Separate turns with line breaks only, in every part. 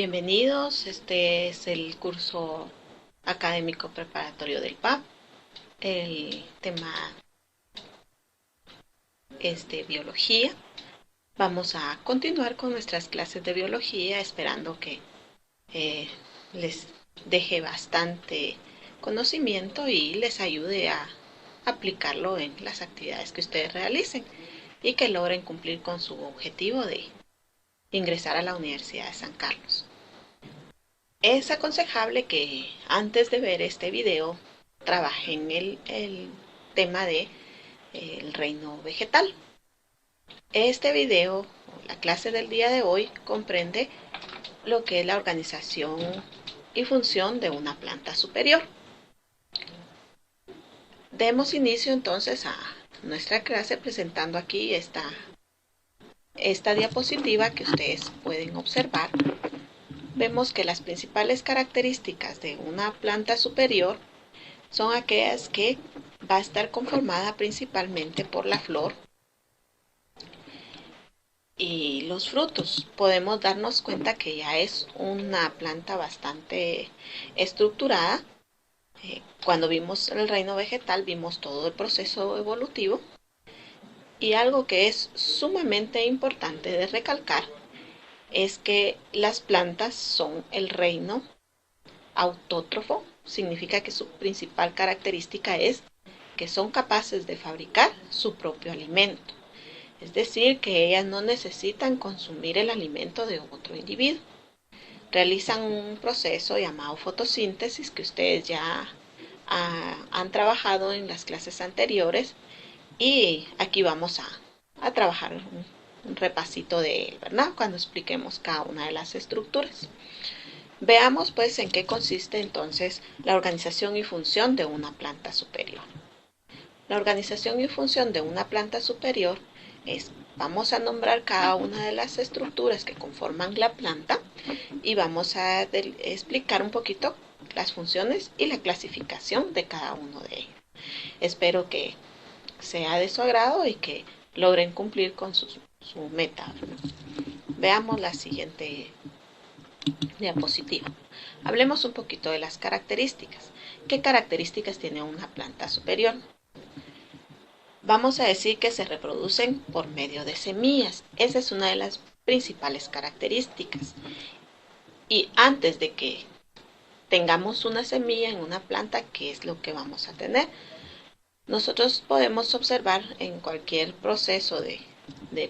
Bienvenidos, este es el curso académico preparatorio del PAP. El tema es de biología. Vamos a continuar con nuestras clases de biología, esperando que les deje bastante conocimiento y les ayude a aplicarlo en las actividades que ustedes realicen y que logren cumplir con su objetivo de ingresar a la Universidad de San Carlos. Es aconsejable que antes de ver este video trabajen el tema de el reino vegetal. Este video, la clase del día de hoy, comprende lo que es la organización y función de una planta superior. Demos inicio entonces a nuestra clase presentando aquí esta diapositiva que ustedes pueden observar. Vemos que las principales características de una planta superior son aquellas que va a estar conformada principalmente por la flor y los frutos. Podemos darnos cuenta que ya es una planta bastante estructurada. Cuando vimos el reino vegetal vimos todo el proceso evolutivo, y algo que es sumamente importante de recalcar es que las plantas son el reino autótrofo. Significa que su principal característica es que son capaces de fabricar su propio alimento. Es decir, que ellas no necesitan consumir el alimento de otro individuo. Realizan un proceso llamado fotosíntesis que ustedes ya han trabajado en las clases anteriores, y aquí vamos a trabajar un repasito de él, ¿verdad? Cuando expliquemos cada una de las estructuras. Veamos pues en qué consiste entonces la organización y función de una planta superior. La organización y función de una planta superior es, vamos a nombrar cada una de las estructuras que conforman la planta y vamos a explicar un poquito las funciones y la clasificación de cada uno de ellos. Espero que sea de su agrado y que logren cumplir con su meta. Veamos la siguiente diapositiva. Hablemos un poquito de las características. ¿Qué características tiene una planta superior? Vamos a decir que se reproducen por medio de semillas. Esa es una de las principales características. Y antes de que tengamos una semilla en una planta, ¿qué es lo que vamos a tener? Nosotros podemos observar en cualquier proceso de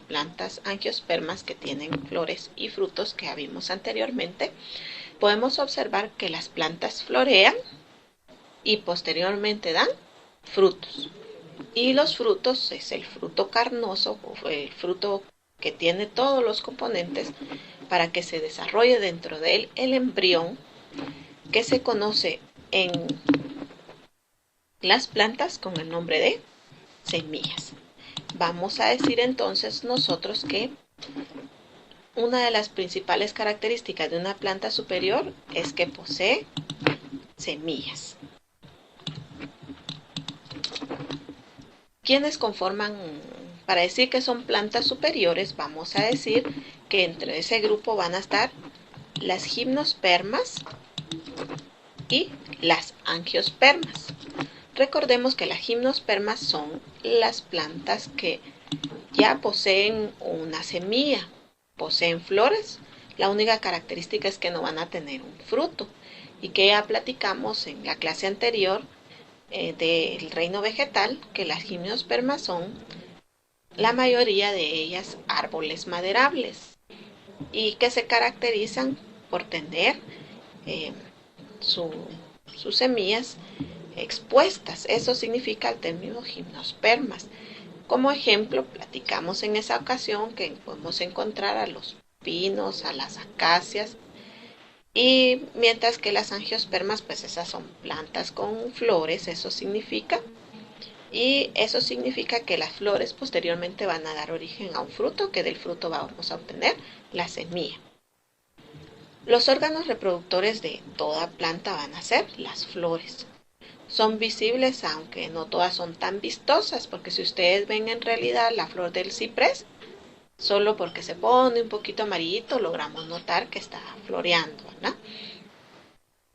plantas angiospermas que tienen flores y frutos que vimos anteriormente, podemos observar que las plantas florean y posteriormente dan frutos. Y los frutos es el fruto carnoso, o el fruto que tiene todos los componentes para que se desarrolle dentro de él el embrión, que se conoce en las plantas con el nombre de semillas. Vamos a decir entonces nosotros que una de las principales características de una planta superior es que posee semillas. ¿Quiénes conforman? Para decir que son plantas superiores, vamos a decir que entre ese grupo van a estar las gimnospermas y las angiospermas. Recordemos que las gimnospermas son las plantas que ya poseen una semilla, poseen flores. La única característica es que no van a tener un fruto, y que ya platicamos en la clase anterior del reino vegetal, que las gimnospermas son la mayoría de ellas árboles maderables y que se caracterizan por tener sus semillas expuestas. Eso significa el término gimnospermas. Como ejemplo, platicamos en esa ocasión que podemos encontrar a los pinos, a las acacias, y mientras que las angiospermas, pues esas son plantas con flores, eso significa, y eso significa que las flores posteriormente van a dar origen a un fruto, que del fruto vamos a obtener la semilla. Los órganos reproductores de toda planta van a ser las flores. Son visibles, aunque no todas son tan vistosas, porque si ustedes ven en realidad la flor del ciprés, Solo porque se pone un poquito amarillito logramos notar que está floreando, ¿verdad?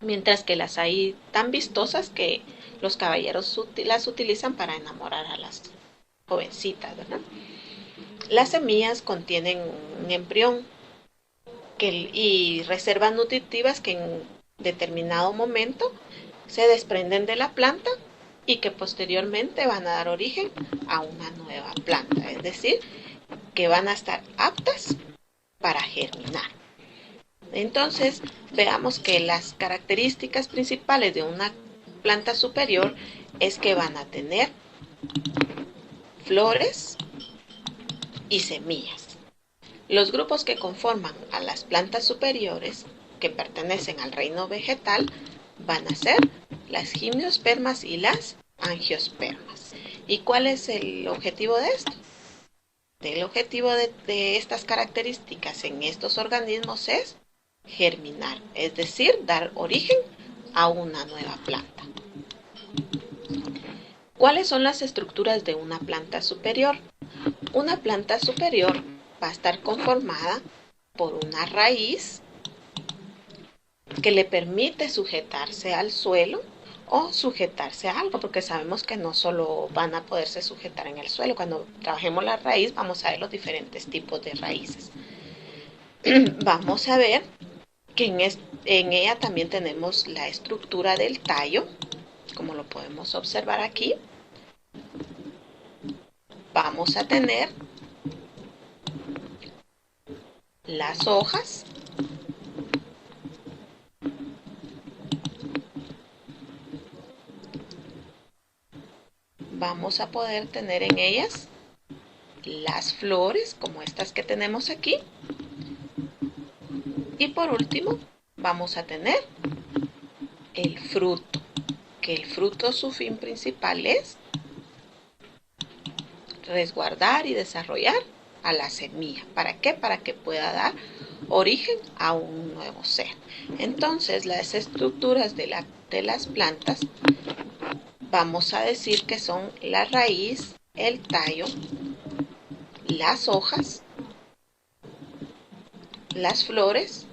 Mientras que las hay tan vistosas que los caballeros las utilizan para enamorar a las jovencitas, ¿verdad? Las semillas contienen un embrión y reservas nutritivas que en determinado momento se desprenden de la planta y que posteriormente van a dar origen a una nueva planta, es decir, que van a estar aptas para germinar. Entonces, veamos que las características principales de una planta superior es que van a tener flores y semillas. Los grupos que conforman a las plantas superiores, que pertenecen al reino vegetal, van a ser las gimnospermas y las angiospermas. ¿Y cuál es el objetivo de esto? El objetivo de estas características en estos organismos es germinar, es decir, dar origen a una nueva planta. ¿Cuáles son las estructuras de una planta superior? Una planta superior va a estar conformada por una raíz que le permite sujetarse al suelo o sujetarse a algo, porque sabemos que no solo van a poderse sujetar en el suelo. Cuando trabajemos la raíz vamos a ver los diferentes tipos de raíces. Vamos a ver que en ella también tenemos la estructura del tallo, como lo podemos observar aquí. Vamos a tener las hojas, vamos a poder tener en ellas las flores, como estas que tenemos aquí, y por último vamos a tener el fruto, que el fruto, su fin principal es resguardar y desarrollar a la semilla. ¿Para qué? Para que pueda dar origen a un nuevo ser. Entonces, las estructuras de las plantas vamos a decir que son la raíz, el tallo, las hojas, las flores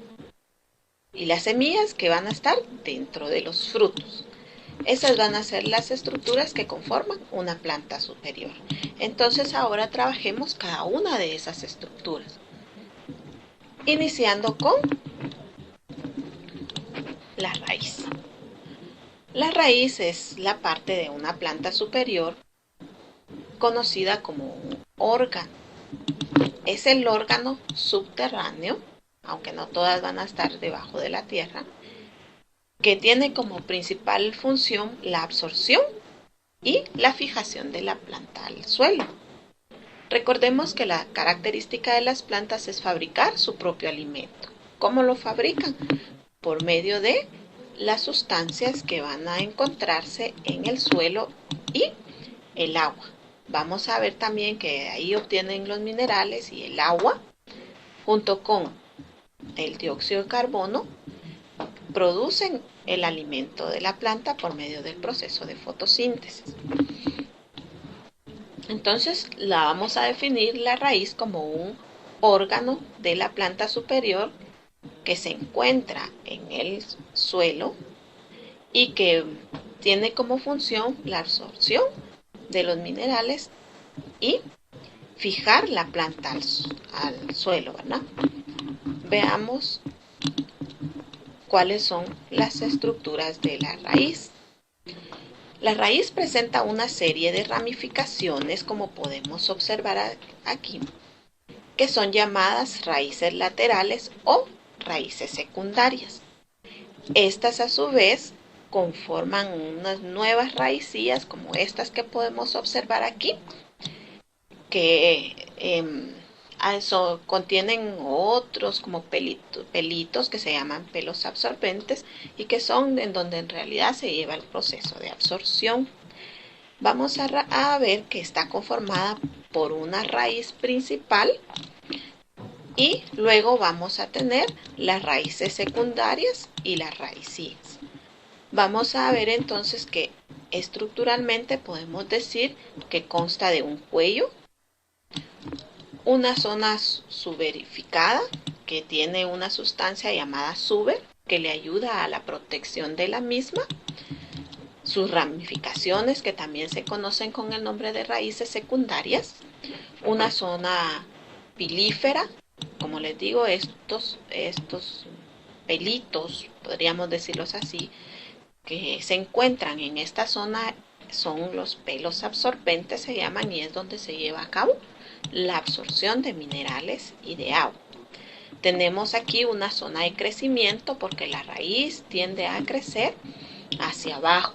y las semillas que van a estar dentro de los frutos. Esas van a ser las estructuras que conforman una planta superior. Entonces ahora trabajemos cada una de esas estructuras. Iniciando con la raíz. La raíz es la parte de una planta superior conocida como un órgano. Es el órgano subterráneo, aunque no todas van a estar debajo de la tierra, que tiene como principal función la absorción y la fijación de la planta al suelo. Recordemos que la característica de las plantas es fabricar su propio alimento. ¿Cómo lo fabrican? Por medio de las sustancias que van a encontrarse en el suelo y el agua. Vamos a ver también que ahí obtienen los minerales y el agua, junto con el dióxido de carbono, producen el alimento de la planta por medio del proceso de fotosíntesis. Entonces la vamos a definir la raíz como un órgano de la planta superior que se encuentra en el suelo y que tiene como función la absorción de los minerales y fijar la planta al suelo, ¿verdad? Veamos cuáles son las estructuras de la raíz. La raíz presenta una serie de ramificaciones, como podemos observar aquí, que son llamadas raíces laterales o raíces secundarias. Estas a su vez conforman unas nuevas raicillas como estas que podemos observar aquí, que contienen otros como pelitos que se llaman pelos absorbentes y que son en donde en realidad se lleva el proceso de absorción. Vamos a ver que está conformada por una raíz principal y luego vamos a tener las raíces secundarias y las raicillas. Vamos a ver entonces que estructuralmente podemos decir que consta de un cuello, una zona suberificada que tiene una sustancia llamada suber que le ayuda a la protección de la misma, sus ramificaciones que también se conocen con el nombre de raíces secundarias, una zona pilífera, como les digo, estos pelitos, podríamos decirlos así, que se encuentran en esta zona son los pelos absorbentes, se llaman, y es donde se lleva a cabo la absorción de minerales y de agua. Tenemos aquí una zona de crecimiento porque la raíz tiende a crecer hacia abajo.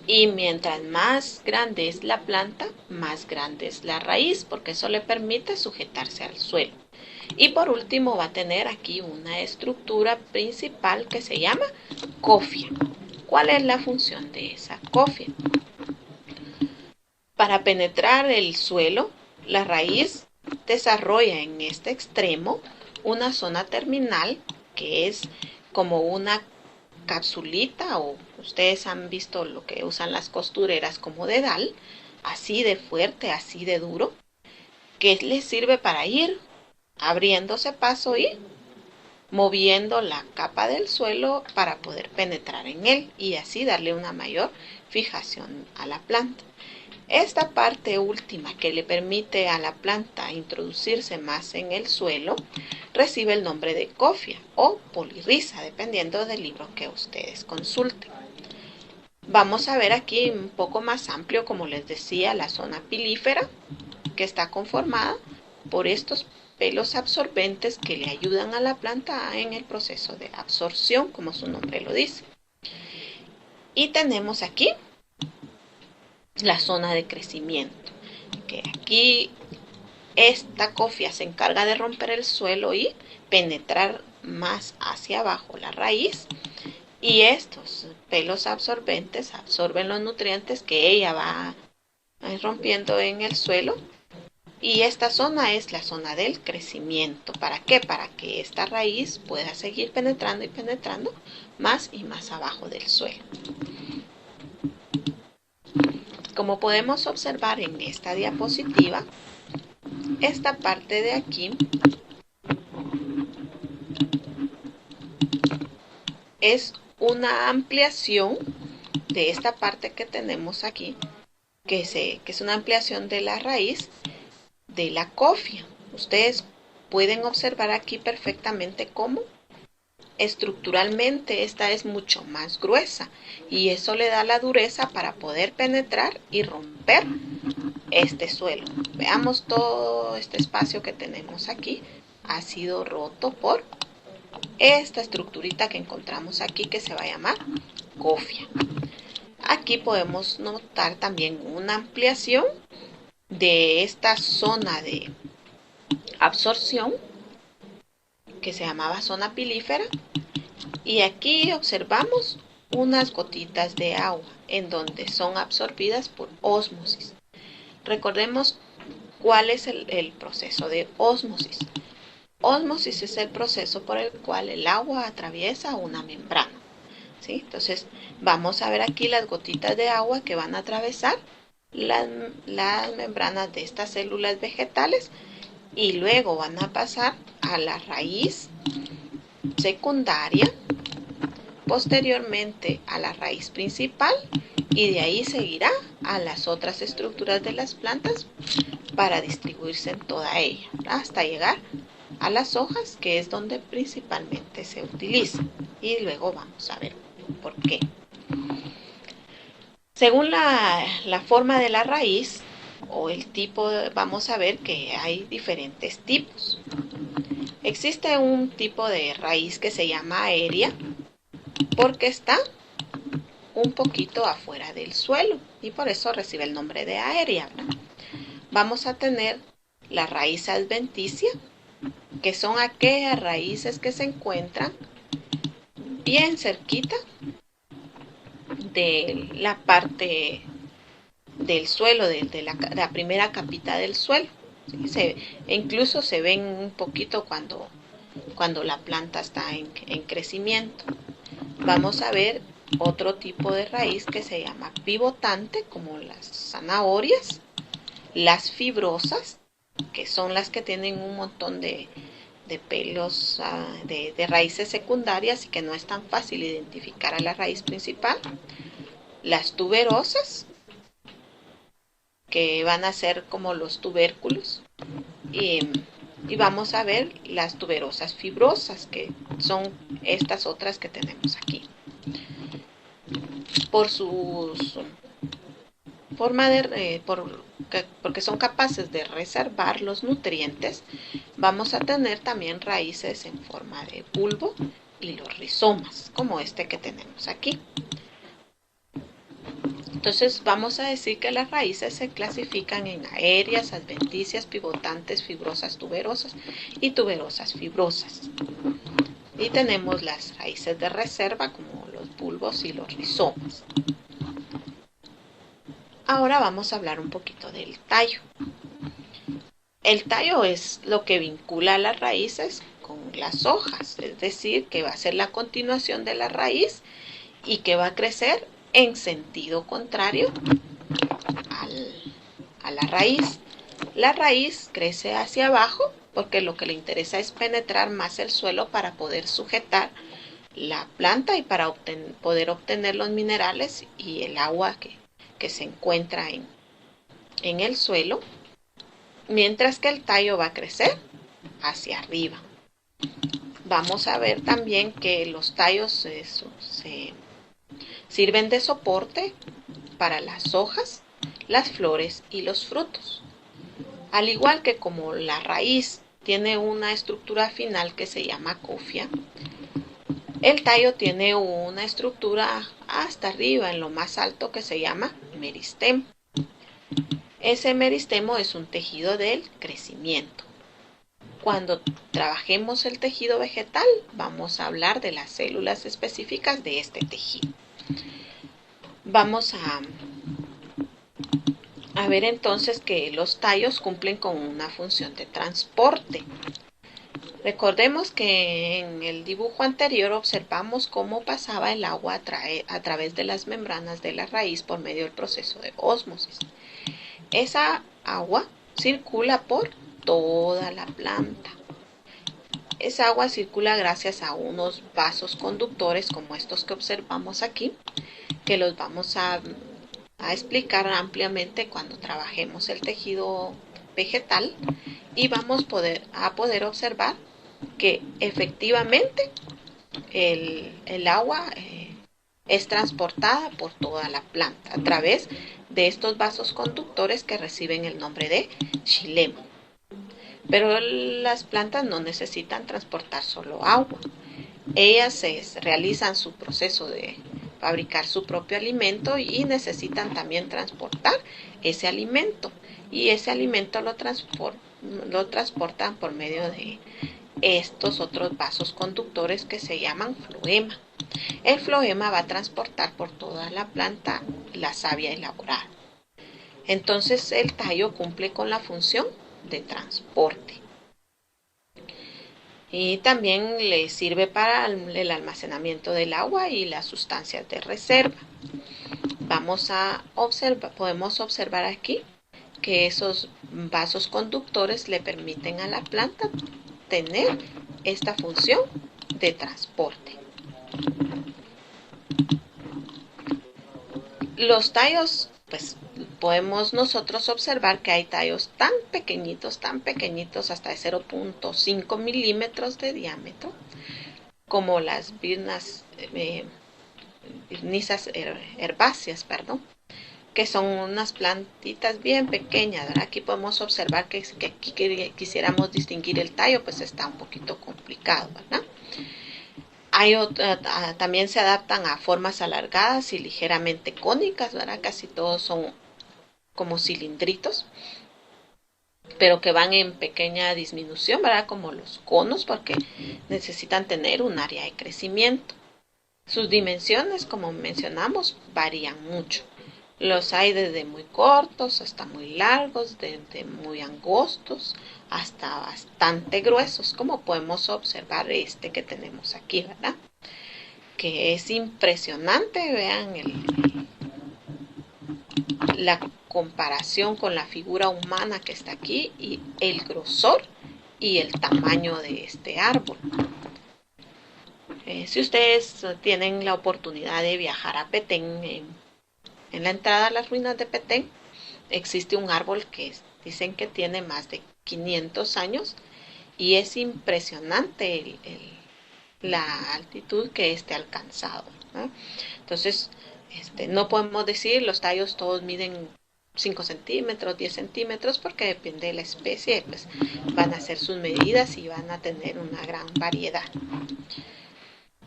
Y mientras más grande es la planta, más grande es la raíz, porque eso le permite sujetarse al suelo. Y por último va a tener aquí una estructura principal que se llama cofia. ¿Cuál es la función de esa cofia? Para penetrar el suelo, la raíz desarrolla en este extremo una zona terminal que es como una capsulita, o ustedes han visto lo que usan las costureras como dedal, así de fuerte, así de duro, que les sirve para ir abriéndose paso y moviendo la capa del suelo para poder penetrar en él y así darle una mayor fijación a la planta. Esta parte última que le permite a la planta introducirse más en el suelo recibe el nombre de cofia o polirrisa, dependiendo del libro que ustedes consulten. Vamos a ver aquí un poco más amplio, como les decía, la zona pilífera, que está conformada por estos pelos absorbentes que le ayudan a la planta en el proceso de absorción, como su nombre lo dice. Y tenemos aquí la zona de crecimiento, que aquí esta cofia se encarga de romper el suelo y penetrar más hacia abajo la raíz, y estos pelos absorbentes absorben los nutrientes que ella va rompiendo en el suelo, y esta zona es la zona del crecimiento. ¿Para qué? Para que esta raíz pueda seguir penetrando y penetrando más y más abajo del suelo. Como podemos observar en esta diapositiva, esta parte de aquí es una ampliación de esta parte que tenemos aquí, que es una ampliación de la raíz de la cofia. Ustedes pueden observar aquí perfectamente cómo estructuralmente esta es mucho más gruesa y eso le da la dureza para poder penetrar y romper este suelo. Veamos todo este espacio que tenemos aquí ha sido roto por esta estructurita que encontramos aquí, que se va a llamar cofia. Aquí podemos notar también una ampliación de esta zona de absorción que se llamaba zona pilífera, y aquí observamos unas gotitas de agua en donde son absorbidas por ósmosis. Recordemos cuál es el proceso de ósmosis. Ósmosis es el proceso por el cual el agua atraviesa una membrana, ¿sí? Entonces vamos a ver aquí las gotitas de agua que van a atravesar las membranas de estas células vegetales y luego van a pasar a la raíz secundaria, posteriormente a la raíz principal, y de ahí seguirá a las otras estructuras de las plantas para distribuirse en toda ella, hasta llegar a las hojas, que es donde principalmente se utiliza, y luego vamos a ver por qué. Según la forma de la raíz o el tipo, vamos a ver que hay diferentes tipos. Existe un tipo de raíz que se llama aérea porque está un poquito afuera del suelo y por eso recibe el nombre de aérea, ¿verdad? Vamos a tener la raíz adventicia, que son aquellas raíces que se encuentran bien cerquita de la parte del suelo, de la primera capita del suelo. ¿Sí? Incluso se ven un poquito cuando la planta está en crecimiento. Vamos a ver otro tipo de raíz que se llama pivotante, como las zanahorias, las fibrosas, que son las que tienen un montón de pelos, de raíces secundarias y que no es tan fácil identificar a la raíz principal. Las tuberosas, que van a ser como los tubérculos. Y, y vamos a ver las tuberosas fibrosas, que son estas otras que tenemos aquí. Por sus forma porque son capaces de reservar los nutrientes, vamos a tener también raíces en forma de bulbo y los rizomas, como este que tenemos aquí. Entonces vamos a decir que las raíces se clasifican en aéreas, adventicias, pivotantes, fibrosas, tuberosas y tuberosas fibrosas. Y tenemos las raíces de reserva como los bulbos y los rizomas. Ahora vamos a hablar un poquito del tallo. El tallo es lo que vincula a las raíces con las hojas, es decir, que va a ser la continuación de la raíz y que va a crecer en sentido contrario a la raíz. La raíz crece hacia abajo porque lo que le interesa es penetrar más el suelo para poder sujetar la planta y para poder obtener los minerales y el agua que se encuentra en el suelo, mientras que el tallo va a crecer hacia arriba. Vamos a ver también que los tallos se sirven de soporte para las hojas, las flores y los frutos. Al igual que como la raíz tiene una estructura final que se llama cofia, el tallo tiene una estructura hasta arriba, en lo más alto, que se llama meristemo. Ese meristemo es un tejido del crecimiento. Cuando trabajemos el tejido vegetal, vamos a hablar de las células específicas de este tejido. Vamos a ver entonces que los tallos cumplen con una función de transporte. Recordemos que en el dibujo anterior observamos cómo pasaba el agua a través de las membranas de la raíz por medio del proceso de ósmosis. Esa agua circula por toda la planta. Esa agua circula gracias a unos vasos conductores como estos que observamos aquí, que los vamos a explicar ampliamente cuando trabajemos el tejido vegetal, y vamos a poder observar que efectivamente el agua es transportada por toda la planta a través de estos vasos conductores que reciben el nombre de xilema. Pero las plantas no necesitan transportar solo agua. Ellas realizan su proceso de fabricar su propio alimento y necesitan también transportar ese alimento. Y ese alimento lo transportan por medio de estos otros vasos conductores que se llaman floema. El floema va a transportar por toda la planta la savia elaborada. Entonces el tallo cumple con la función de transporte. Y también le sirve para el almacenamiento del agua y las sustancias de reserva. Podemos observar aquí que esos vasos conductores le permiten a la planta tener esta función de transporte. Los tallos, pues podemos nosotros observar que hay tallos tan pequeñitos, hasta de 0.5 milímetros de diámetro, como las virnisas herbáceas, que son unas plantitas bien pequeñas, ¿verdad? Aquí podemos observar que aquí quisiéramos distinguir el tallo, pues está un poquito complicado, ¿verdad? También se adaptan a formas alargadas y ligeramente cónicas, ¿verdad? Casi todos son como cilindritos, pero que van en pequeña disminución, ¿verdad? Como los conos, porque necesitan tener un área de crecimiento. Sus dimensiones, como mencionamos, varían mucho. Los hay desde muy cortos hasta muy largos, desde muy angostos hasta bastante gruesos, como podemos observar este que tenemos aquí, ¿verdad? Que es impresionante. Vean la comparación con la figura humana que está aquí y el grosor y el tamaño de este árbol. Si ustedes tienen la oportunidad de viajar a Petén, en la entrada a las ruinas de Petén, existe un árbol que dicen que tiene más de 500 años y es impresionante la altitud que este ha alcanzado, ¿no? Entonces, no podemos decir los tallos todos miden 5 centímetros, 10 centímetros, porque depende de la especie, pues van a hacer sus medidas y van a tener una gran variedad.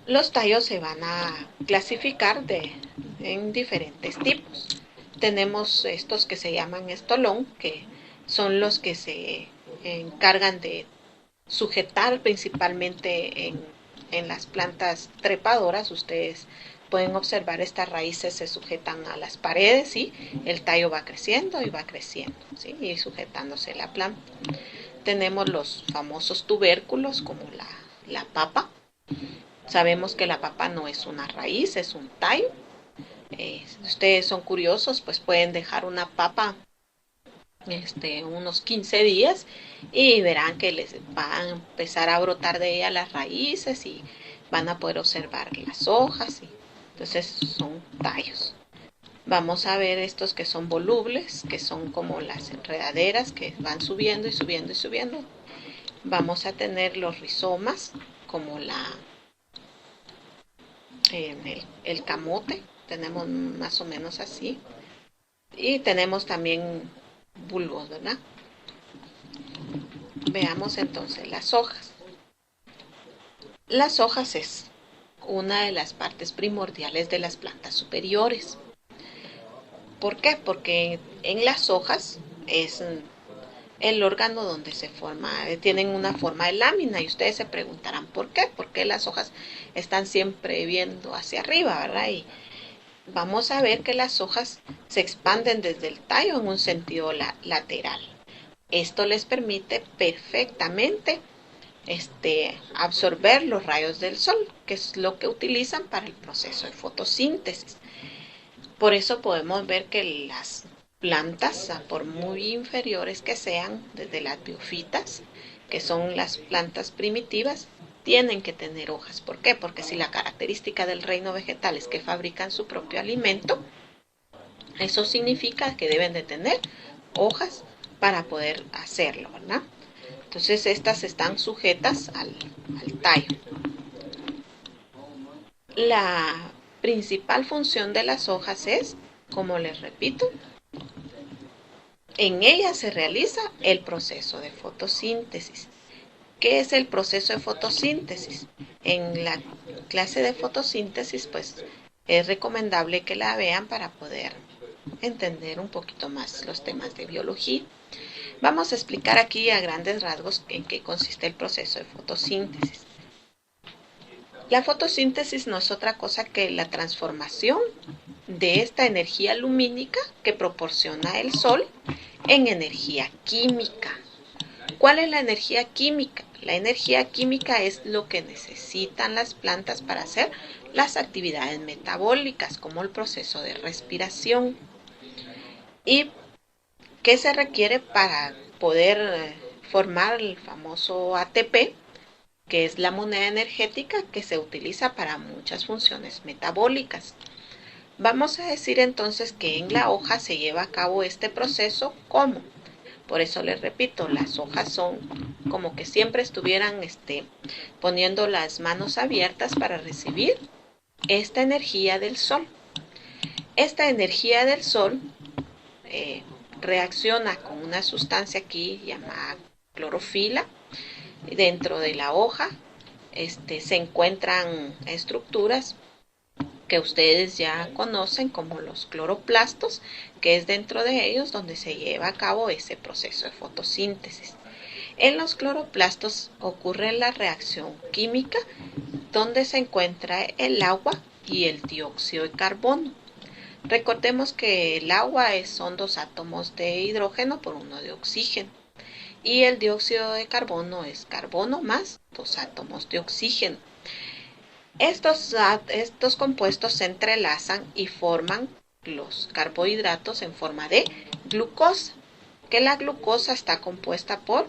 Los tallos se van a clasificar en diferentes tipos. Tenemos estos que se llaman estolón, que son los que se encargan de sujetar principalmente en las plantas trepadoras. Ustedes pueden observar, estas raíces se sujetan a las paredes y el tallo va creciendo y va creciendo, ¿sí? Y sujetándose la planta. Tenemos los famosos tubérculos como la papa. Sabemos que la papa no es una raíz, es un tallo. Si ustedes son curiosos, pues pueden dejar una papa unos 15 días y verán que les van a empezar a brotar de ella las raíces y van a poder observar las hojas. Entonces son tallos. Vamos a ver estos que son volubles, que son como las enredaderas que van subiendo y subiendo y subiendo. Vamos a tener los rizomas, como el camote, tenemos más o menos así. Y tenemos también bulbos, ¿verdad? Veamos entonces las hojas. Las hojas es una de las partes primordiales de las plantas superiores. ¿Por qué? Porque en las hojas es el órgano donde se forma, tienen una forma de lámina, y ustedes se preguntarán ¿por qué? Porque las hojas están siempre viendo hacia arriba, ¿verdad? Y vamos a ver que las hojas se expanden desde el tallo en un sentido lateral. Esto les permite perfectamente absorber los rayos del sol, que es lo que utilizan para el proceso de fotosíntesis. Por eso podemos ver que las plantas, por muy inferiores que sean, desde las biofitas, que son las plantas primitivas, tienen que tener hojas. ¿Por qué? Porque si la característica del reino vegetal es que fabrican su propio alimento, eso significa que deben de tener hojas para poder hacerlo, ¿verdad? Entonces estas están sujetas al tallo. La principal función de las hojas es, como les repito, en ellas se realiza el proceso de fotosíntesis. ¿Qué es el proceso de fotosíntesis? En la clase de fotosíntesis, pues es recomendable que la vean para poder entender un poquito más los temas de biología. Vamos a explicar aquí a grandes rasgos en qué consiste el proceso de fotosíntesis. La fotosíntesis no es otra cosa que la transformación de esta energía lumínica que proporciona el sol en energía química. ¿Cuál es la energía química? La energía química es lo que necesitan las plantas para hacer las actividades metabólicas, como el proceso de respiración. ¿Y qué se requiere para poder formar el famoso ATP? Que es la moneda energética que se utiliza para muchas funciones metabólicas. Vamos a decir entonces que en la hoja se lleva a cabo este proceso. ¿Cómo? Por eso les repito, las hojas son como que siempre estuvieran poniendo las manos abiertas para recibir esta energía del sol. Esta energía del sol reacciona con una sustancia aquí llamada clorofila. Dentro de la hoja se encuentran estructuras que ustedes ya conocen como los cloroplastos, que es dentro de ellos donde se lleva a cabo ese proceso de fotosíntesis. En los cloroplastos ocurre la reacción química donde se encuentra el agua y el dióxido de carbono. Recordemos que el agua son 2 átomos de hidrógeno por 1 de oxígeno. Y el dióxido de carbono es carbono más 2 átomos de oxígeno. Estos compuestos se entrelazan y forman los carbohidratos en forma de glucosa, que la glucosa está compuesta por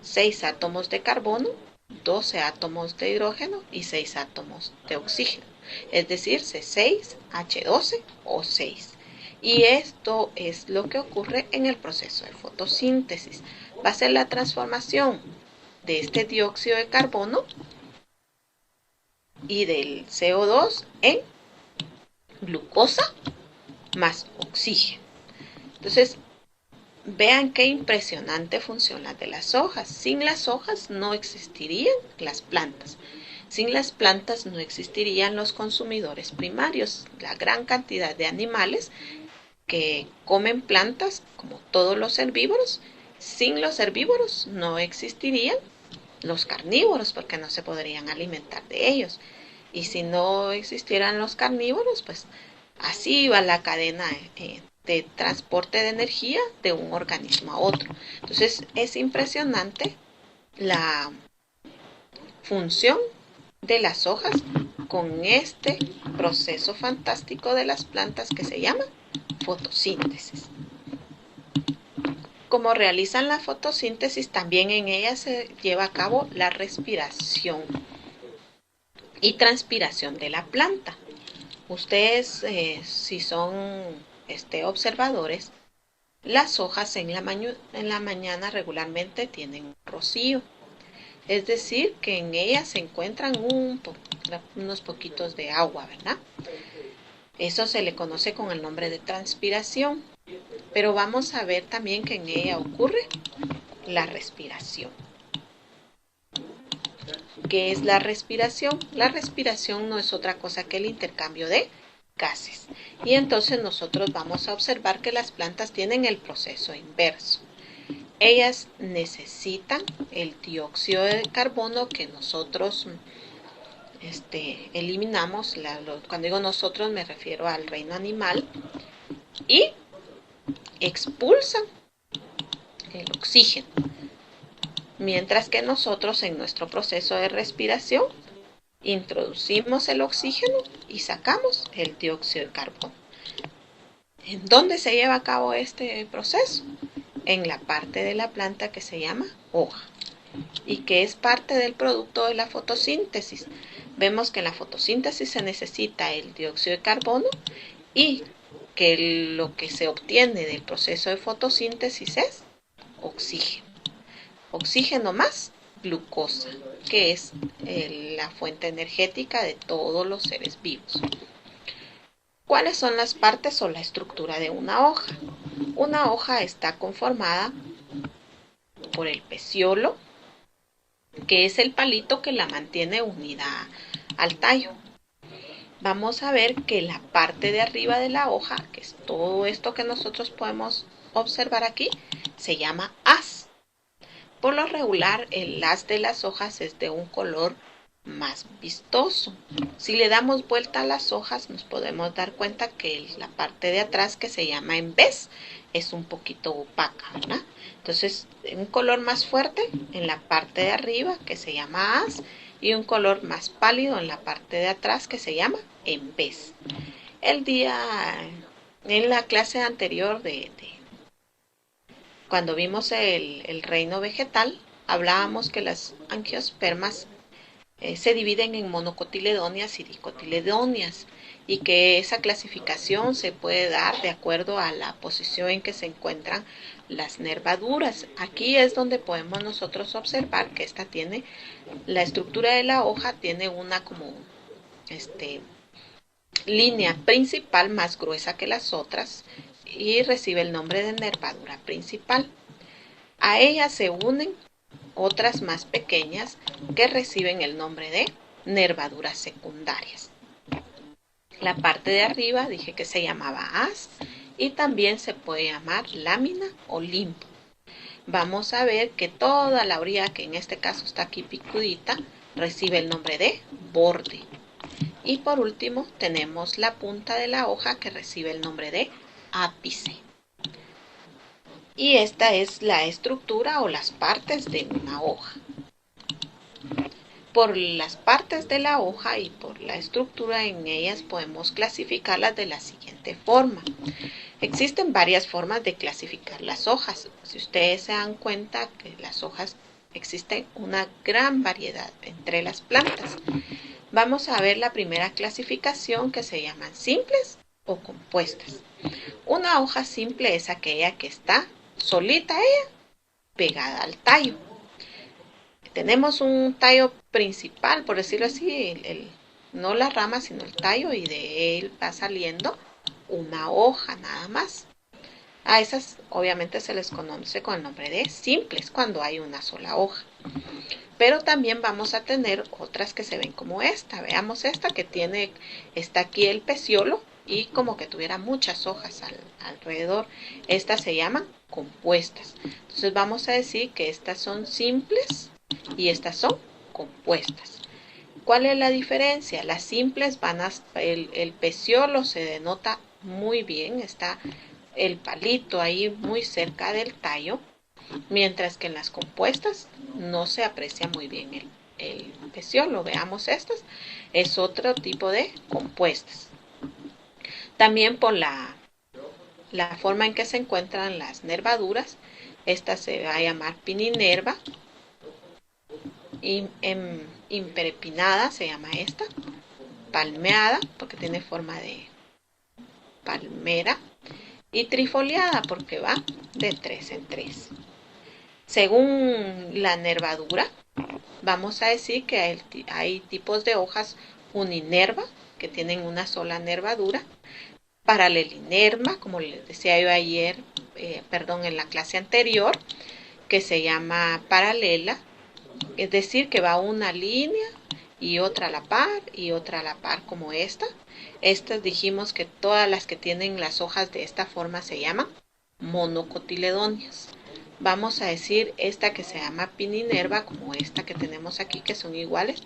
6 átomos de carbono, 12 átomos de hidrógeno y 6 átomos de oxígeno, es decir, C6H12O6. Y esto es lo que ocurre en el proceso de fotosíntesis. Va a ser la transformación de este dióxido de carbono y del CO2 en glucosa más oxígeno. Entonces, vean qué impresionante funciona de las hojas. Sin las hojas no existirían las plantas. Sin las plantas no existirían los consumidores primarios, la gran cantidad de animales que comen plantas, como todos los herbívoros. Sin los herbívoros no existirían los carnívoros, porque no se podrían alimentar de ellos. Y si no existieran los carnívoros, pues así va la cadena de transporte de energía de un organismo a otro. Entonces es impresionante la función de las hojas con este proceso fantástico de las plantas que se llama fotosíntesis. Como realizan la fotosíntesis, también en ella se lleva a cabo la respiración y transpiración de la planta. Ustedes, si son observadores, las hojas en la mañana regularmente tienen un rocío. Es decir, que en ellas se encuentran unos poquitos de agua, ¿verdad? Eso se le conoce con el nombre de transpiración. Pero vamos a ver también que en ella ocurre la respiración. ¿Qué es la respiración? La respiración no es otra cosa que el intercambio de gases. Y entonces nosotros vamos a observar que las plantas tienen el proceso inverso. Ellas necesitan el dióxido de carbono que nosotros eliminamos. Cuando digo nosotros me refiero al reino animal. Y expulsan el oxígeno. Mientras que nosotros en nuestro proceso de respiración introducimos el oxígeno y sacamos el dióxido de carbono. ¿En dónde se lleva a cabo este proceso? En la parte de la planta que se llama hoja y que es parte del producto de la fotosíntesis. Vemos que en la fotosíntesis se necesita el dióxido de carbono y que lo que se obtiene del proceso de fotosíntesis es oxígeno. Oxígeno más glucosa, que es la fuente energética de todos los seres vivos. ¿Cuáles son las partes o la estructura de una hoja? Una hoja está conformada por el peciolo, que es el palito que la mantiene unida al tallo. Vamos a ver que la parte de arriba de la hoja, que es todo esto que nosotros podemos observar aquí, se llama haz. Por lo regular, el haz de las hojas es de un color más vistoso. Si le damos vuelta a las hojas, nos podemos dar cuenta que la parte de atrás, que se llama embés, es un poquito opaca, ¿verdad? Entonces, un color más fuerte en la parte de arriba, que se llama haz, y un color más pálido en la parte de atrás, que se llama embés. En la clase anterior cuando vimos el reino vegetal, hablábamos que las angiospermas se dividen en monocotiledóneas y dicotiledóneas y que esa clasificación se puede dar de acuerdo a la posición en que se encuentran las nervaduras. Aquí es donde podemos nosotros observar que esta tiene, la estructura de la hoja tiene una como línea principal más gruesa que las otras y recibe el nombre de nervadura principal. A ella se unen otras más pequeñas que reciben el nombre de nervaduras secundarias. La parte de arriba dije que se llamaba haz y también se puede llamar lámina o limbo. Vamos a ver que toda la orilla, que en este caso está aquí picudita, recibe el nombre de borde. Y por último tenemos la punta de la hoja que recibe el nombre de ápice. Y esta es la estructura o las partes de una hoja. Por las partes de la hoja y por la estructura en ellas podemos clasificarlas de la siguiente forma. Existen varias formas de clasificar las hojas. Si ustedes se dan cuenta que las hojas existen una gran variedad entre las plantas. Vamos a ver la primera clasificación que se llaman simples o compuestas. Una hoja simple es aquella que está solita ella pegada al tallo. Tenemos un tallo principal, por decirlo así, no la rama, sino el tallo, y de él va saliendo una hoja nada más. A esas obviamente se les conoce con el nombre de simples cuando hay una sola hoja. Pero también vamos a tener otras que se ven como esta. Veamos esta que está aquí el peciolo y como que tuviera muchas hojas alrededor. Estas se llaman compuestas. Entonces vamos a decir que estas son simples y estas son compuestas. ¿Cuál es la diferencia? Las simples el peciolo se denota muy bien, está el palito ahí muy cerca del tallo, mientras que en las compuestas no se aprecia muy bien el peciolo. Veamos estas, es otro tipo de compuestas. También por la forma en que se encuentran las nervaduras, esta se va a llamar pininerva, imperepinada se llama esta, palmeada porque tiene forma de palmera, y trifoliada porque va de 3 en 3. Según la nervadura, vamos a decir que hay tipos de hojas uninerva, que tienen una sola nervadura, paralelinerva, como les decía yo ayer, en la clase anterior, que se llama paralela, es decir, que va una línea y otra a la par y otra a la par como esta. Estas dijimos que todas las que tienen las hojas de esta forma se llaman monocotiledóneas. Vamos a decir esta que se llama pininerva, como esta que tenemos aquí, que son iguales,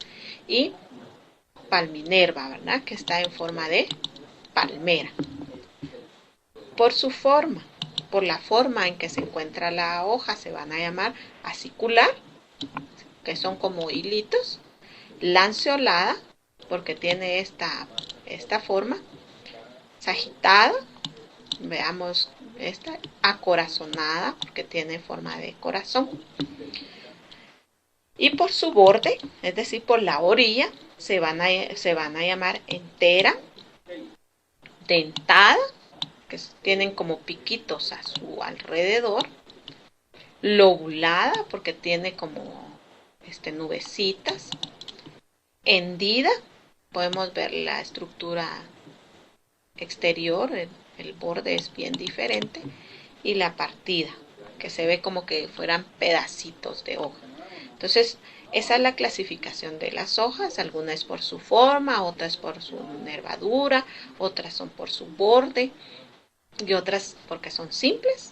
y palminerva, ¿verdad? Que está en forma de palmera. Por su forma, por la forma en que se encuentra la hoja, se van a llamar acicular, que son como hilitos, lanceolada, porque tiene esta forma, sagitada, veamos esta, acorazonada, porque tiene forma de corazón. Y por su borde, es decir, por la orilla, se van a llamar entera, dentada, que tienen como piquitos a su alrededor, lobulada, porque tiene como nubecitas, hendida, podemos ver la estructura exterior, el borde es bien diferente, y la partida, que se ve como que fueran pedacitos de hoja. Entonces, esa es la clasificación de las hojas, algunas por su forma, otras por su nervadura, otras son por su borde, y otras porque son simples,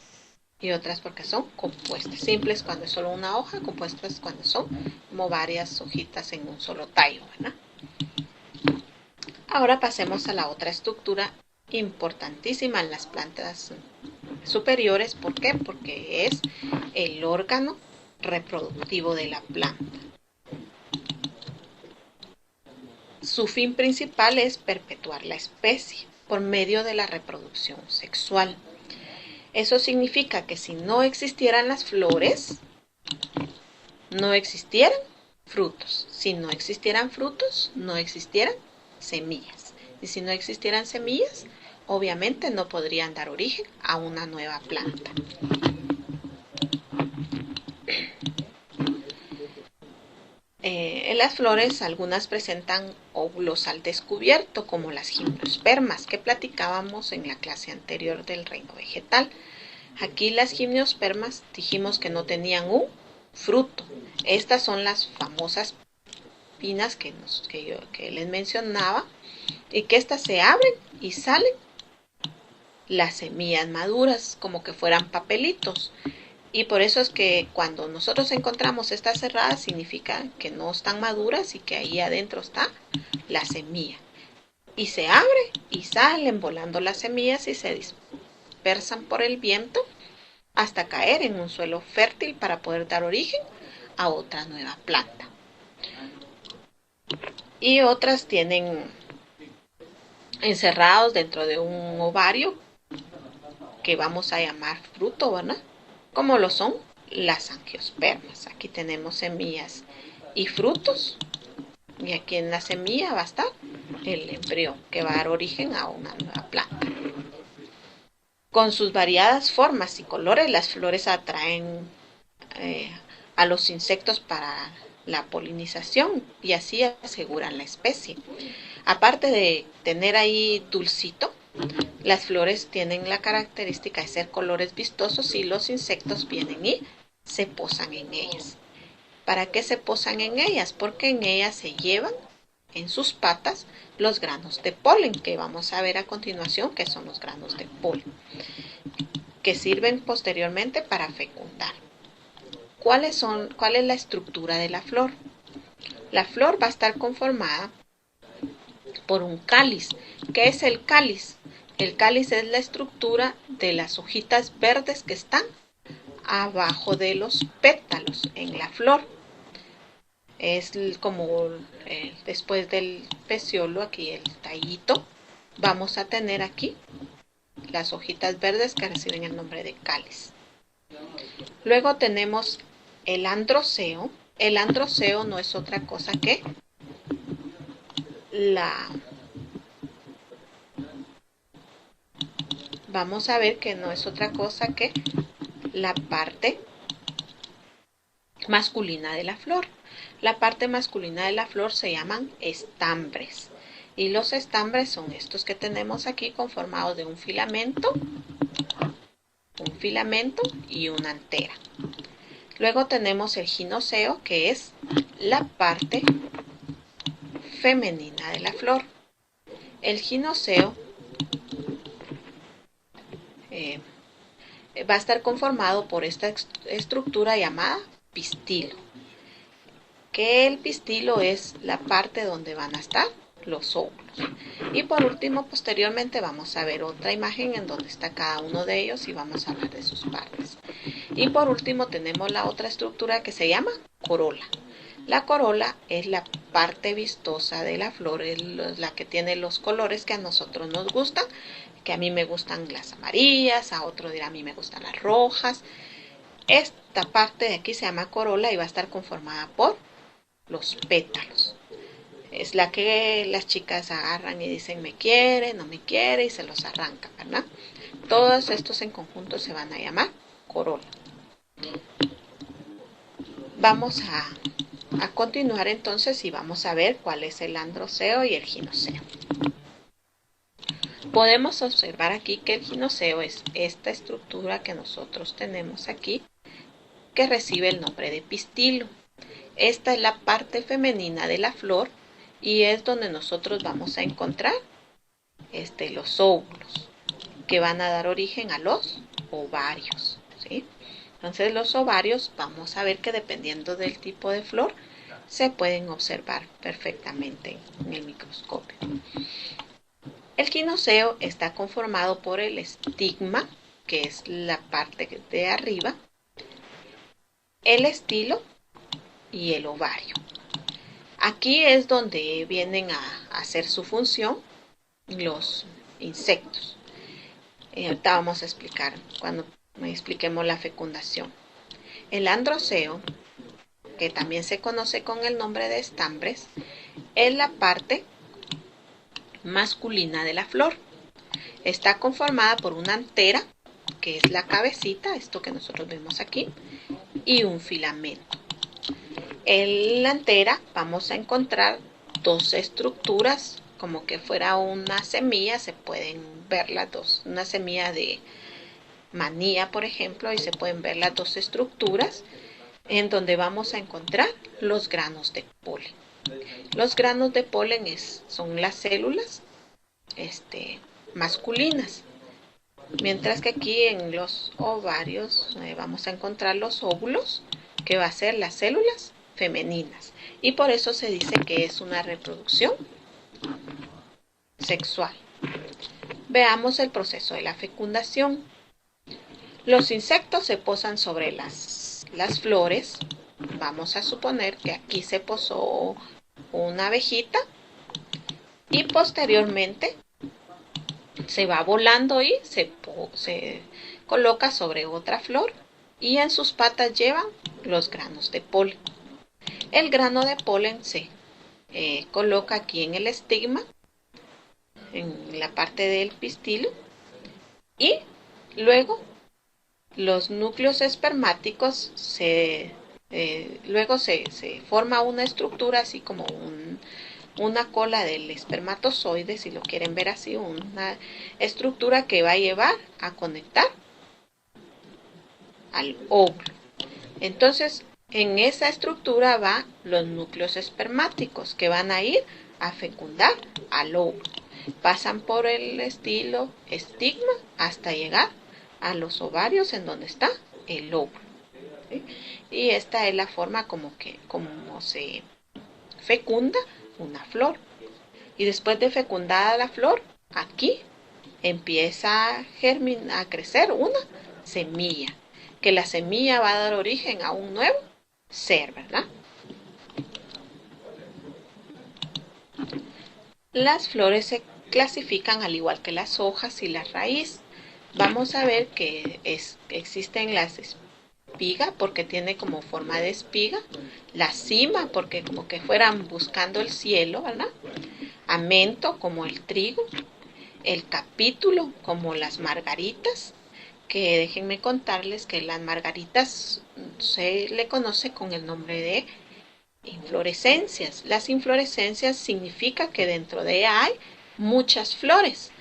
y otras porque son compuestas. Simples cuando es solo una hoja, compuestas cuando son como varias hojitas en un solo tallo, ¿verdad? Ahora pasemos a la otra estructura importantísima en las plantas superiores. ¿Por qué? Porque es el órgano reproductivo de la planta. Su fin principal es perpetuar la especie por medio de la reproducción sexual. Eso significa que si no existieran las flores, no existieran frutos. Si no existieran frutos, no existieran semillas. Y si no existieran semillas, obviamente no podrían dar origen a una nueva planta. En las flores algunas presentan óvulos al descubierto, como las gimnospermas que platicábamos en la clase anterior del reino vegetal. Aquí las gimnospermas dijimos que no tenían un fruto. Estas son las famosas pinas que les mencionaba, y que estas se abren y salen las semillas maduras como que fueran papelitos. Y por eso es que cuando nosotros encontramos estas cerradas significa que no están maduras y que ahí adentro está la semilla. Y se abre y salen volando las semillas y se dispersan por el viento hasta caer en un suelo fértil para poder dar origen a otra nueva planta. y otras tienen encerrados dentro de un ovario que vamos a llamar fruto, ¿verdad? Como lo son las angiospermas. Aquí tenemos semillas y frutos, y aquí en la semilla va a estar el embrión que va a dar origen a una nueva planta. Con sus variadas formas y colores, las flores atraen a los insectos para la polinización y así aseguran la especie. Aparte de tener ahí dulcito, las flores tienen la característica de ser colores vistosos y los insectos vienen y se posan en ellas. ¿Para qué se posan en ellas? Porque en ellas se llevan en sus patas los granos de polen, que vamos a ver a continuación que son los granos de polen, que sirven posteriormente para fecundar. ¿Cuál es la estructura de la flor? La flor va a estar conformada por un cáliz. ¿Qué es el cáliz? El cáliz es la estructura de las hojitas verdes que están abajo de los pétalos en la flor. Es como después del peciolo, aquí el tallito, vamos a tener aquí las hojitas verdes que reciben el nombre de cáliz. Luego tenemos el androceo. El androceo no es otra cosa que vamos a ver que no es otra cosa que la parte masculina de la flor. La parte masculina de la flor se llaman estambres. Y los estambres son estos que tenemos aquí conformados de un filamento y una antera. Luego tenemos el ginoceo, que es la parte femenina de la flor. El ginoceo va a estar conformado por esta estructura llamada pistilo, que el pistilo es la parte donde van a estar los óvulos. Y por último, posteriormente vamos a ver otra imagen en donde está cada uno de ellos y vamos a hablar de sus partes. Y por último tenemos la otra estructura que se llama corola. La corola es la parte vistosa de la flor, es la que tiene los colores que a nosotros nos gustan, que a mí me gustan las amarillas, a otro dirá a mí me gustan las rojas. Esta parte de aquí se llama corola y va a estar conformada por los pétalos. Es la que las chicas agarran y dicen me quiere, no me quiere y se los arrancan, ¿verdad? Todos estos en conjunto se van a llamar corola. Vamos a continuar entonces y vamos a ver cuál es el androceo y el ginoceo. Podemos observar aquí que el ginoceo es esta estructura que nosotros tenemos aquí, que recibe el nombre de pistilo. Esta es la parte femenina de la flor y es donde nosotros vamos a encontrar los óvulos, que van a dar origen a los ovarios, ¿sí? Entonces los ovarios vamos a ver que dependiendo del tipo de flor se pueden observar perfectamente en el microscopio. El ginoceo está conformado por el estigma, que es la parte de arriba, el estilo y el ovario. Aquí es donde vienen a hacer su función los insectos. Ahorita vamos a explicar cuando expliquemos la fecundación. El androceo, que también se conoce con el nombre de estambres, es la parte masculina de la flor. Está conformada por una antera, que es la cabecita, esto que nosotros vemos aquí, y un filamento. En la antera vamos a encontrar dos estructuras, como que fuera una semilla, se pueden ver las dos, una semilla de manía, por ejemplo, y se pueden ver las dos estructuras, en donde vamos a encontrar los granos de polen. Los granos de polen son las células masculinas, mientras que aquí en los ovarios vamos a encontrar los óvulos, que va a ser las células femeninas, y por eso se dice que es una reproducción sexual. Veamos el proceso de la fecundación. Los insectos se posan sobre las flores. Vamos a suponer que aquí se posó una abejita y posteriormente se va volando y se coloca sobre otra flor y en sus patas llevan los granos de polen. El grano de polen se coloca aquí en el estigma, en la parte del pistilo, y luego los núcleos espermáticos luego se forma una estructura así como una cola del espermatozoide, si lo quieren ver así, una estructura que va a llevar a conectar al óvulo. Entonces, en esa estructura van los núcleos espermáticos que van a ir a fecundar al óvulo. Pasan por el estigma hasta llegar a los ovarios en donde está el óvulo. ¿Sí? Y esta es la forma como se fecunda una flor. Y después de fecundada la flor, aquí empieza a crecer una semilla, que la semilla va a dar origen a un nuevo ser, ¿verdad? Las flores se clasifican al igual que las hojas y la raíz. Vamos a ver que existen las espigas porque tiene como forma de espiga, la cima porque como que fueran buscando el cielo, ¿verdad? Amento como el trigo, el capítulo como las margaritas, que déjenme contarles que las margaritas se le conoce con el nombre de inflorescencias. Las inflorescencias significa que dentro de ella hay muchas flores.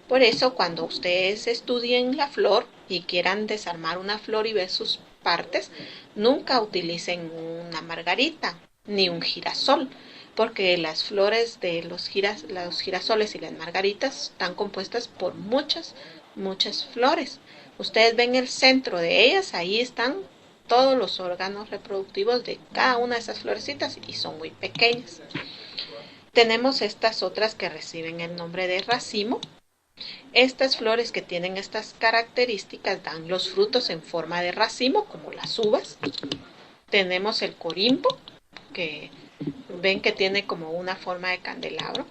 Por eso cuando ustedes estudien la flor y quieran desarmar una flor y ver sus partes, nunca utilicen una margarita ni un girasol, porque las flores de los girasoles y las margaritas están compuestas por muchas flores. Ustedes ven el centro de ellas, ahí están todos los órganos reproductivos de cada una de esas florecitas y son muy pequeñas. Tenemos estas otras que reciben el nombre de racimo. Estas flores que tienen estas características dan los frutos en forma de racimo, como las uvas. Tenemos el corimbo, que ven que tiene como una forma de candelabro.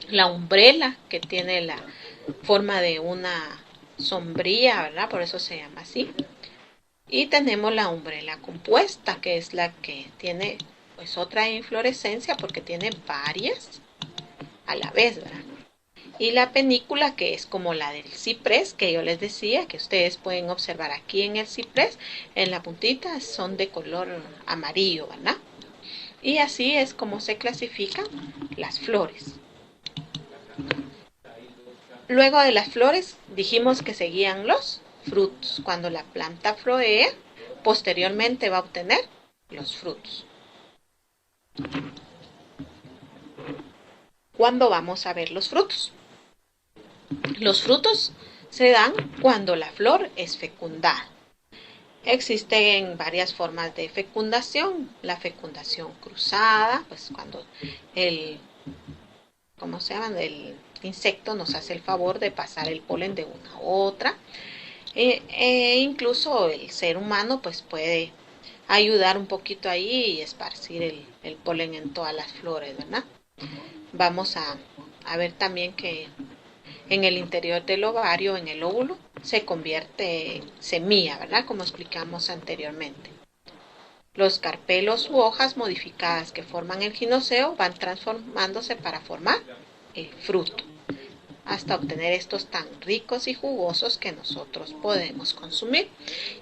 La umbrela, que tiene la forma de una sombría, ¿verdad? Por eso se llama así. Y tenemos la umbrela compuesta, que es la que tiene pues otra inflorescencia porque tiene varias a la vez, ¿verdad? Y la penícula, que es como la del ciprés, que yo les decía, que ustedes pueden observar aquí en el ciprés, en la puntita son de color amarillo, ¿verdad? Y así es como se clasifican las flores. Luego de las flores dijimos que seguían los frutos. Cuando la planta florea, posteriormente va a obtener los frutos. ¿Cuándo vamos a ver los frutos? Los frutos se dan cuando la flor es fecundada. Existen varias formas de fecundación. La fecundación cruzada, pues cuando el insecto nos hace el favor de pasar el polen de una a otra. Incluso el ser humano pues puede ayudar un poquito ahí y esparcir el polen en todas las flores, ¿verdad? Vamos a ver también que en el interior del ovario, en el óvulo, se convierte en semilla, ¿verdad? Como explicamos anteriormente. Los carpelos u hojas modificadas que forman el gineceo van transformándose para formar el fruto, hasta obtener estos tan ricos y jugosos que nosotros podemos consumir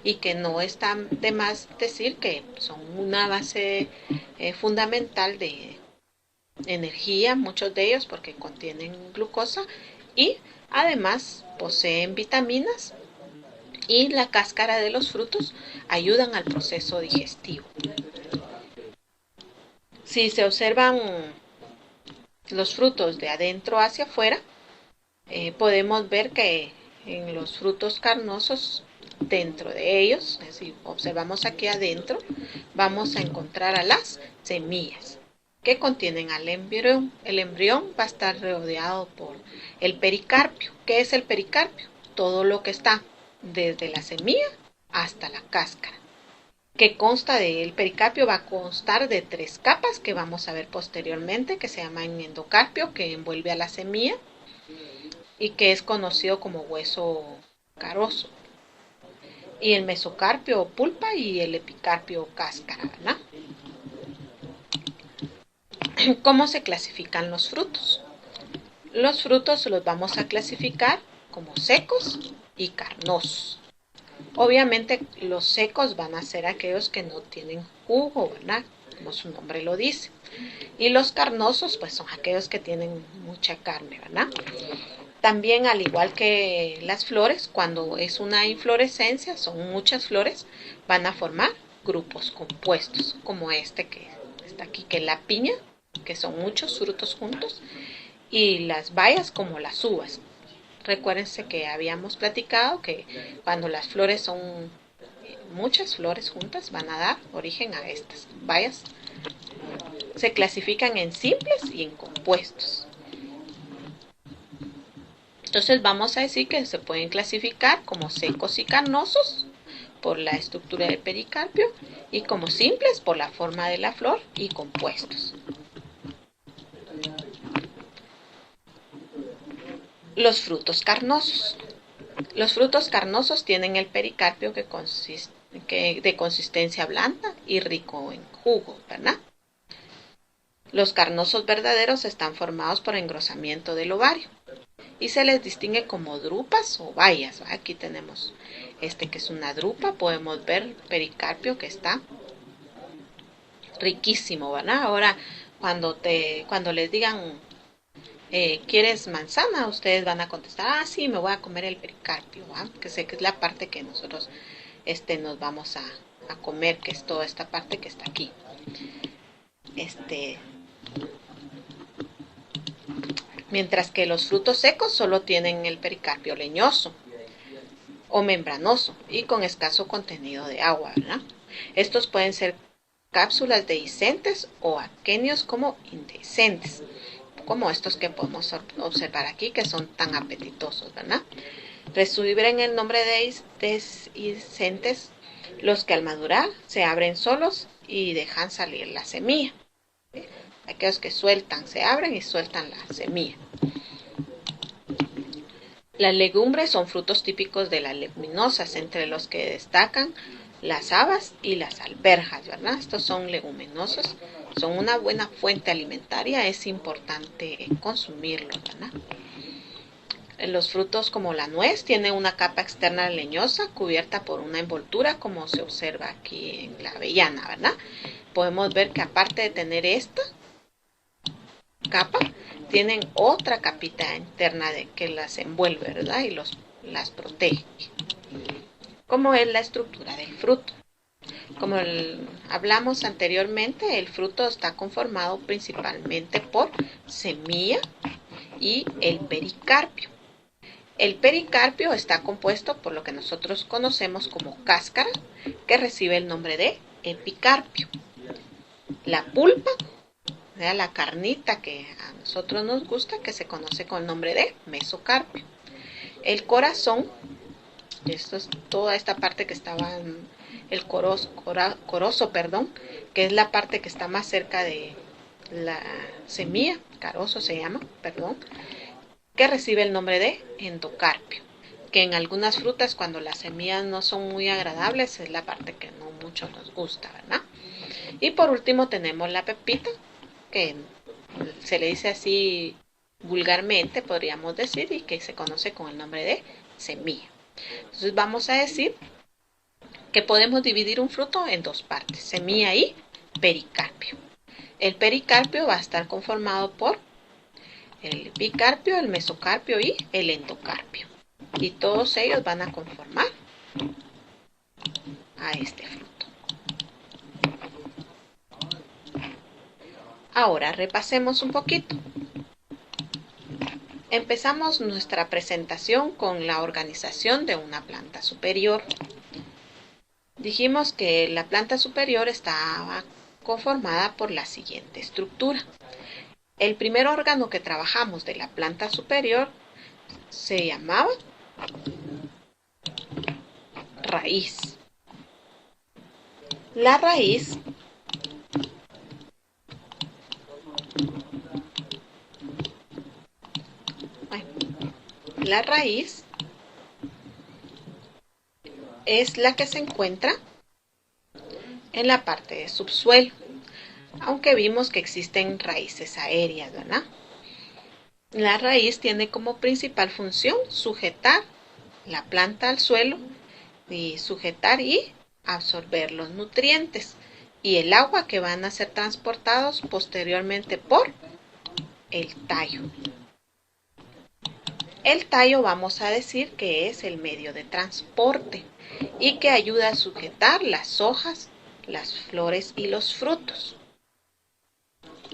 y que no está de más decir que son una base fundamental de energía, muchos de ellos porque contienen glucosa y además poseen vitaminas y la cáscara de los frutos ayudan al proceso digestivo. Si se observan los frutos de adentro hacia afuera, podemos ver que en los frutos carnosos, dentro de ellos, si observamos aquí adentro, vamos a encontrar a las semillas que contienen al embrión. El embrión va a estar rodeado por el pericarpio. ¿Qué es el pericarpio? Todo lo que está desde la semilla hasta la cáscara. que consta del pericarpio, va a constar de 3 capas que vamos a ver posteriormente, que se llama endocarpio, que envuelve a la semilla y que es conocido como hueso caroso, y el mesocarpio o pulpa y el epicarpio cáscara, ¿verdad? ¿Cómo se clasifican los frutos? Los frutos los vamos a clasificar como secos y carnosos. Obviamente los secos van a ser aquellos que no tienen jugo, ¿verdad? Como su nombre lo dice. Y los carnosos pues son aquellos que tienen mucha carne, ¿verdad? También, al igual que las flores, cuando es una inflorescencia, son muchas flores, van a formar grupos compuestos, como este que está aquí, que es la piña, que son muchos frutos juntos, y las bayas como las uvas. Recuérdense que habíamos platicado que cuando las flores son muchas flores juntas, van a dar origen a estas bayas. Se clasifican en simples y en compuestos. Entonces vamos a decir que se pueden clasificar como secos y carnosos por la estructura del pericarpio y como simples por la forma de la flor y compuestos. Los frutos carnosos. Los frutos carnosos tienen el pericarpio de consistencia blanda y rico en jugo, ¿verdad? Los carnosos verdaderos están formados por engrosamiento del ovario y se les distingue como drupas o bayas. Aquí tenemos este que es una drupa, podemos ver el pericarpio que está riquísimo, ¿verdad? Ahora cuando les digan ¿quieres manzana? Ustedes van a contestar, ah, sí, me voy a comer el pericarpio, ¿va? Que sé que es la parte que nosotros nos vamos a comer, que es toda esta parte que está aquí. Mientras que los frutos secos solo tienen el pericarpio leñoso o membranoso y con escaso contenido de agua, ¿verdad? Estos pueden ser cápsulas dehiscentes o aquenios como indehiscentes, como estos que podemos observar aquí, que son tan apetitosos, ¿verdad? Reciben el nombre de dehiscentes los que al madurar se abren solos y dejan salir la semilla. Aquellos que sueltan, se abren y sueltan la semilla. Las legumbres son frutos típicos de las leguminosas, entre los que destacan las habas y las alberjas, ¿verdad? Estos son leguminosos, son una buena fuente alimentaria, es importante consumirlos, ¿verdad? Los frutos como la nuez tienen una capa externa leñosa cubierta por una envoltura, como se observa aquí en la avellana, ¿verdad? Podemos ver que aparte de tener esta capa, tienen otra capita interna que las envuelve, ¿verdad? Y las protege. ¿Cómo es la estructura del fruto? Como hablamos anteriormente, el fruto está conformado principalmente por semilla y el pericarpio. El pericarpio está compuesto por lo que nosotros conocemos como cáscara, que recibe el nombre de epicarpio. La pulpa, la carnita que a nosotros nos gusta, que se conoce con el nombre de mesocarpio. El corazón, esto es toda esta parte que estaba en el corozo, que es la parte que está más cerca de la semilla, carozo se llama, que recibe el nombre de endocarpio, que en algunas frutas cuando las semillas no son muy agradables es la parte que no mucho nos gusta, ¿verdad? Y por último tenemos la pepita, que se le dice así vulgarmente, podríamos decir, y que se conoce con el nombre de semilla. Entonces vamos a decir que podemos dividir un fruto en dos partes, semilla y pericarpio. El pericarpio va a estar conformado por el epicarpio, el mesocarpio y el endocarpio. Y todos ellos van a conformar a este fruto. Ahora repasemos un poquito. Empezamos nuestra presentación con la organización de una planta superior. Dijimos que la planta superior estaba conformada por la siguiente estructura. El primer órgano que trabajamos de la planta superior se llamaba raíz. La raíz bueno, la raíz es la que se encuentra en la parte de subsuelo, aunque vimos que existen raíces aéreas, ¿verdad? La raíz tiene como principal función sujetar la planta al suelo y sujetar y absorber los nutrientes y el agua que van a ser transportados posteriormente por el tallo. El tallo vamos a decir que es el medio de transporte y que ayuda a sujetar las hojas, las flores y los frutos.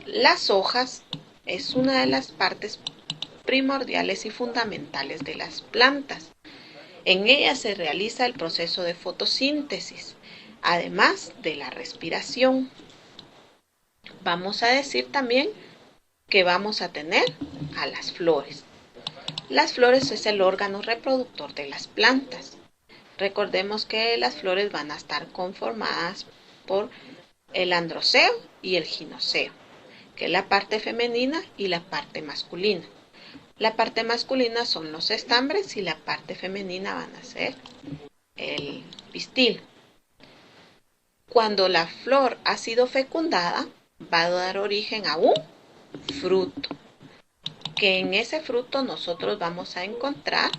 Las hojas es una de las partes primordiales y fundamentales de las plantas. En ellas se realiza el proceso de fotosíntesis, además de la respiración. Vamos a decir también que vamos a tener a las flores. Las flores es el órgano reproductor de las plantas. Recordemos que las flores van a estar conformadas por el androceo y el ginoceo, que es la parte femenina y la parte masculina. La parte masculina son los estambres y la parte femenina van a ser el pistil. Cuando la flor ha sido fecundada, va a dar origen a un fruto, que en ese fruto nosotros vamos a encontrar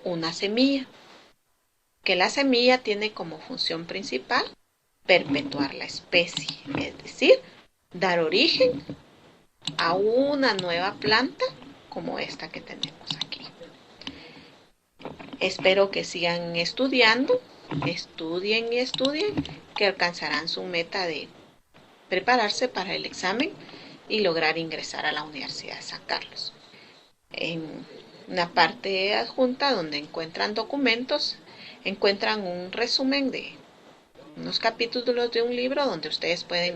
una semilla, que la semilla tiene como función principal perpetuar la especie, es decir, dar origen a una nueva planta como esta que tenemos aquí. Espero que sigan estudiando, estudien y estudien, que alcanzarán su meta de prepararse para el examen y lograr ingresar a la Universidad de San Carlos. En una parte adjunta donde encuentran documentos, encuentran un resumen de unos capítulos de un libro donde ustedes pueden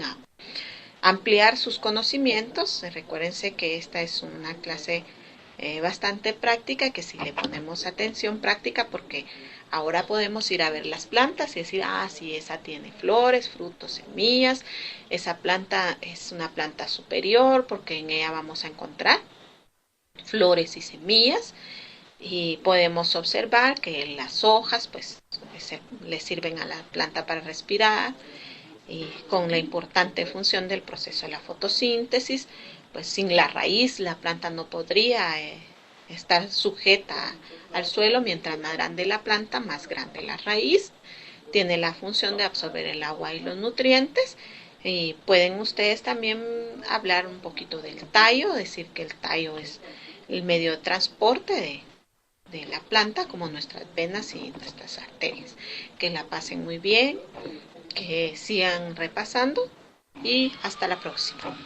ampliar sus conocimientos. Recuérdense que esta es una clase bastante práctica, que si le ponemos atención práctica, porque ahora podemos ir a ver las plantas y decir, sí, esa tiene flores, frutos, semillas, esa planta es una planta superior porque en ella vamos a encontrar flores y semillas, y podemos observar que las hojas pues le sirven a la planta para respirar, y con la importante función del proceso de la fotosíntesis, pues sin la raíz la planta no podría estar sujeta al suelo. Mientras más grande la planta, más grande la raíz. Tiene la función de absorber el agua y los nutrientes. Y pueden ustedes también hablar un poquito del tallo, decir que el tallo es el medio de transporte de la planta, como nuestras venas y nuestras arterias. Que la pasen muy bien, que sigan repasando y hasta la próxima.